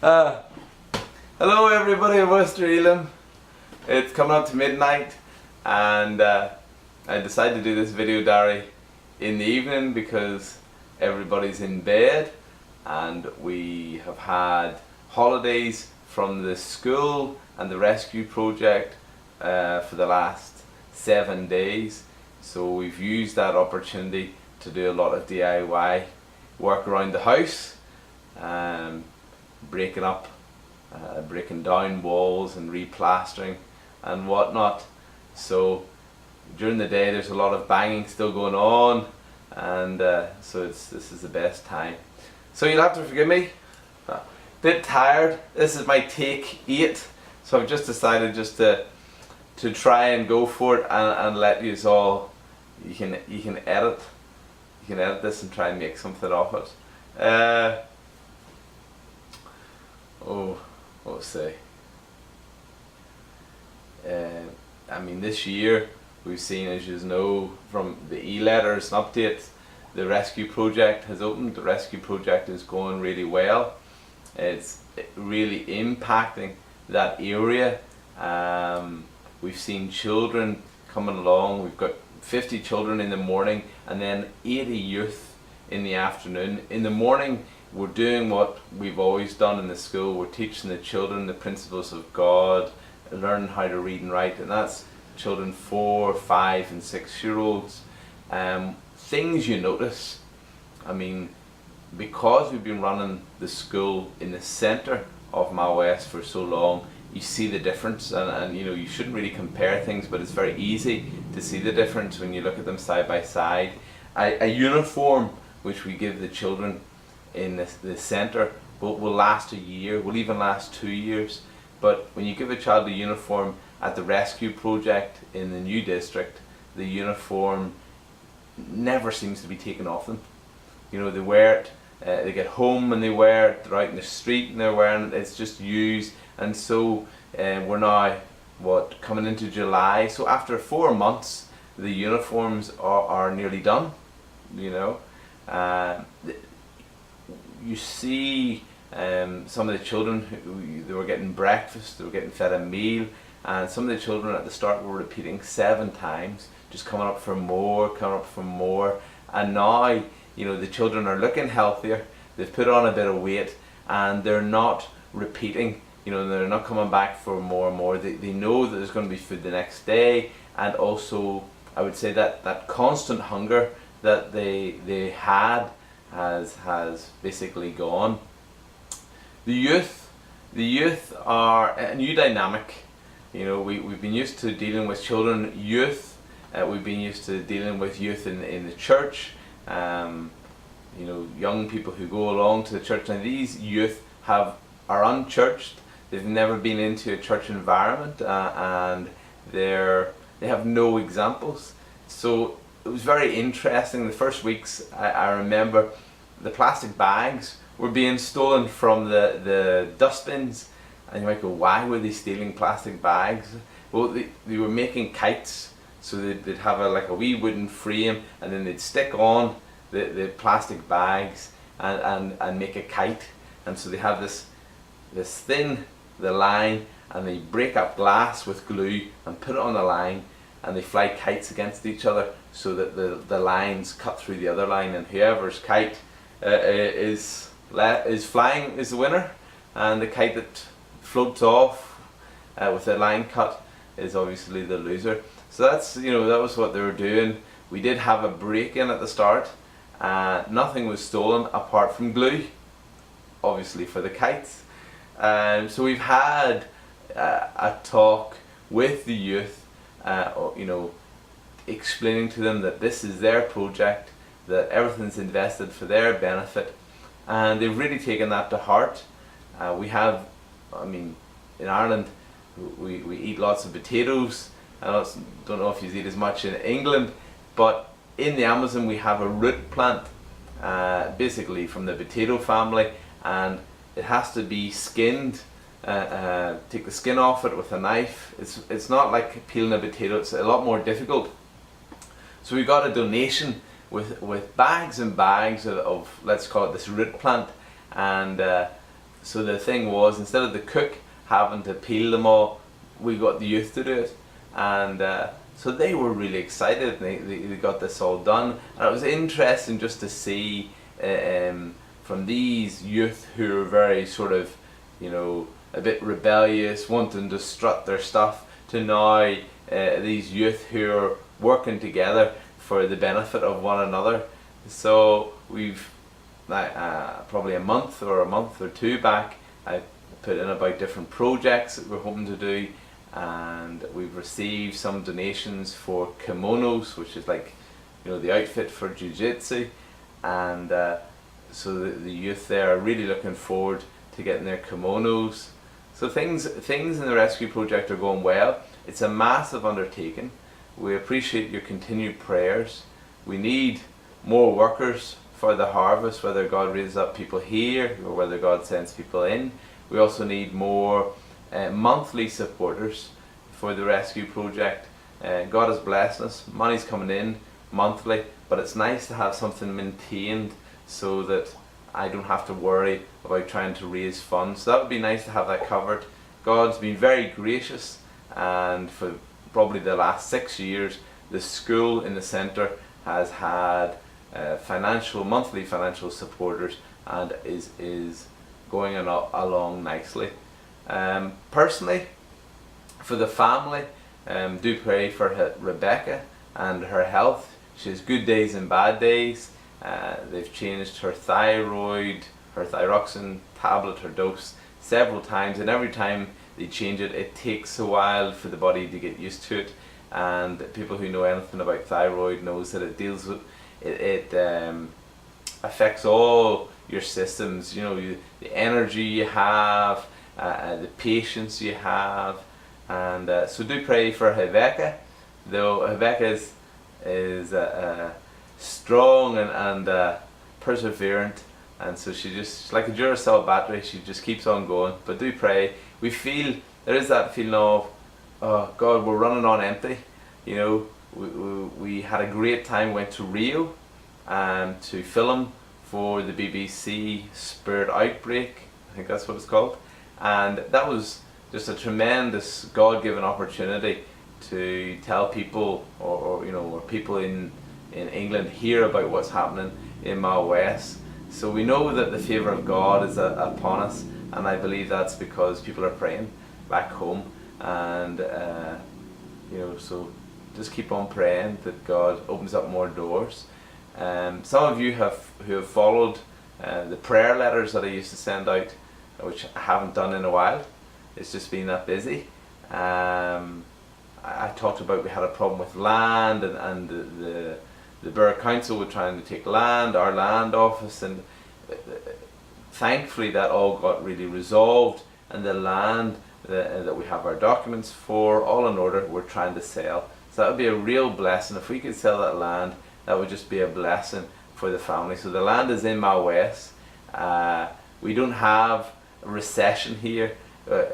Uh, Hello everybody in Worcester Elim. It's coming up to midnight and I decided to do this video diary in the evening because everybody's in bed and we have had holidays from the school and the rescue project for the last 7 days. So we've used that opportunity to do a lot of DIY work around the house, breaking down walls and replastering and whatnot. So during the day there's a lot of banging still going on, and so this is the best time. So you'll have to forgive me. Bit tired. This is my take 8, so I've just decided just to try and go for it and let you all. You can edit. You can edit this and try and make something of it. What was I say? I mean, this year we've seen, as you know, from the e-letters and updates, the rescue project has opened. The rescue project is going really well. It's really impacting that area. We've seen children coming along. We've got 50 children in the morning and then 80 youth in the afternoon. In the morning we're doing what we've always done in the school. We're teaching the children the principles of God, learning how to read and write, and that's children 4, 5 and 6 year olds. Things you notice, I mean, because we've been running the school in the centre of Mal West for so long, you see the difference, and you know, you shouldn't really compare things, but it's very easy to see the difference when you look at them side by side. A uniform which we give the children in the centre will last a year, will even last 2 years, but when you give a child a uniform at the rescue project in the new district, the uniform never seems to be taken off them. You know, they wear it, they get home and they wear it, they're out in the street and they're wearing it, it's just used. And so we're now coming into July, so after 4 months the uniforms are nearly done. You know, you see some of the children they were getting breakfast, they were getting fed a meal, and some of the children at the start were repeating 7 times, just coming up for more, and now, you know, the children are looking healthier, they've put on a bit of weight, and they're not repeating. You know, they're not coming back for more and more. They know that there's going to be food the next day, and also I would say that constant hunger that they had has basically gone. The youth are a new dynamic. You know, we've been used to dealing with children, youth. We've been used to dealing with youth in the church. You know, young people who go along to the church. Now these youth are unchurched. They've never been into a church environment, and they have no examples. So it was very interesting. The first weeks, I remember the plastic bags were being stolen from the dustbins, and you might go, why were they stealing plastic bags? Well, they were making kites, so they'd have a wee wooden frame, and then they'd stick on the plastic bags and make a kite. And so they have this thin line, and they break up glass with glue and put it on the line, and they fly kites against each other so that the lines cut through the other line, and whoever's kite is flying is the winner, and the kite that floats off with the line cut is obviously the loser. So that's, you know, that was what they were doing. We did have a break-in at the start. Nothing was stolen apart from glue, obviously, for the kites. So we've had a talk with the youth, you know, explaining to them that this is their project, that everything's invested for their benefit, and they've really taken that to heart. We have, I mean, in Ireland we eat lots of potatoes. I don't know if you eat as much in England, but in the Amazon we have a root plant, basically from the potato family, and it has to be skinned. Take the skin off it with a knife. It's not like peeling a potato, it's a lot more difficult. So we got a donation with bags and bags of let's call it this root plant, and so the thing was, instead of the cook having to peel them all, we got the youth to do it. And so they were really excited. They got this all done. And it was interesting just to see from these youth who are very sort of, a bit rebellious, wanting to strut their stuff, to now these youth who are working together for the benefit of one another. So we've probably a month or two back, I put in about different projects that we're hoping to do, and we've received some donations for kimonos, which is like the outfit for jiu-jitsu, and so the youth there are really looking forward to getting their kimonos. So things in the rescue project are going well. It's a massive undertaking. We appreciate your continued prayers. We need more workers for the harvest, whether God raises up people here or whether God sends people in. We also need more monthly supporters for the rescue project. God has blessed us. Money's coming in monthly, but it's nice to have something maintained so that I don't have to worry about trying to raise funds. So that would be nice to have that covered. God's been very gracious, and for probably the last 6 years, the school in the centre has had monthly financial supporters, and is going along nicely. Personally, for the family, do pray for Rebecca and her health. She has good days and bad days. They've changed her thyroid, her thyroxine tablet, her dose several times, and every time they change it, it takes a while for the body to get used to it. And people who know anything about thyroid knows that it deals with it affects all your systems. The energy you have, the patience you have, and so do pray for Rebecca. Though Rebecca is strong and perseverant, and so she's like a Duracell battery. She just keeps on going. But do pray. We feel there is that feeling of, oh God, we're running on empty. We had a great time. Went to Rio to film for the BBC Spirit Outbreak, I think that's what it's called, and that was just a tremendous God-given opportunity to tell people, or people in England hear about what's happening in Mal West. So we know that the favour of God is upon us, and I believe that's because people are praying back home, and so just keep on praying that God opens up more doors. Some of you who have followed the prayer letters that I used to send out, which I haven't done in a while. It's just been that busy. I talked about we had a problem with land, and the Borough Council were trying to take land, our land office, and thankfully that all got really resolved, and the land that we have our documents for, all in order, we're trying to sell. So that would be a real blessing. If we could sell that land, that would just be a blessing for the family. So the land is in Mal West. We don't have a recession here.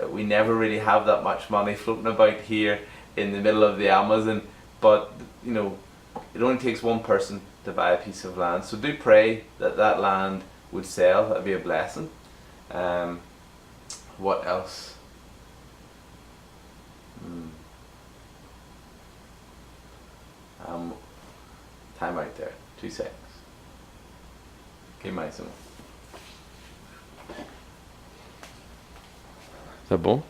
We never really have that much money floating about here in the middle of the Amazon, but it only takes one person to buy a piece of land. So do pray that that land would sell. That would be a blessing. What else? Time out there. 2 seconds. Okay, mais um. Tá bom?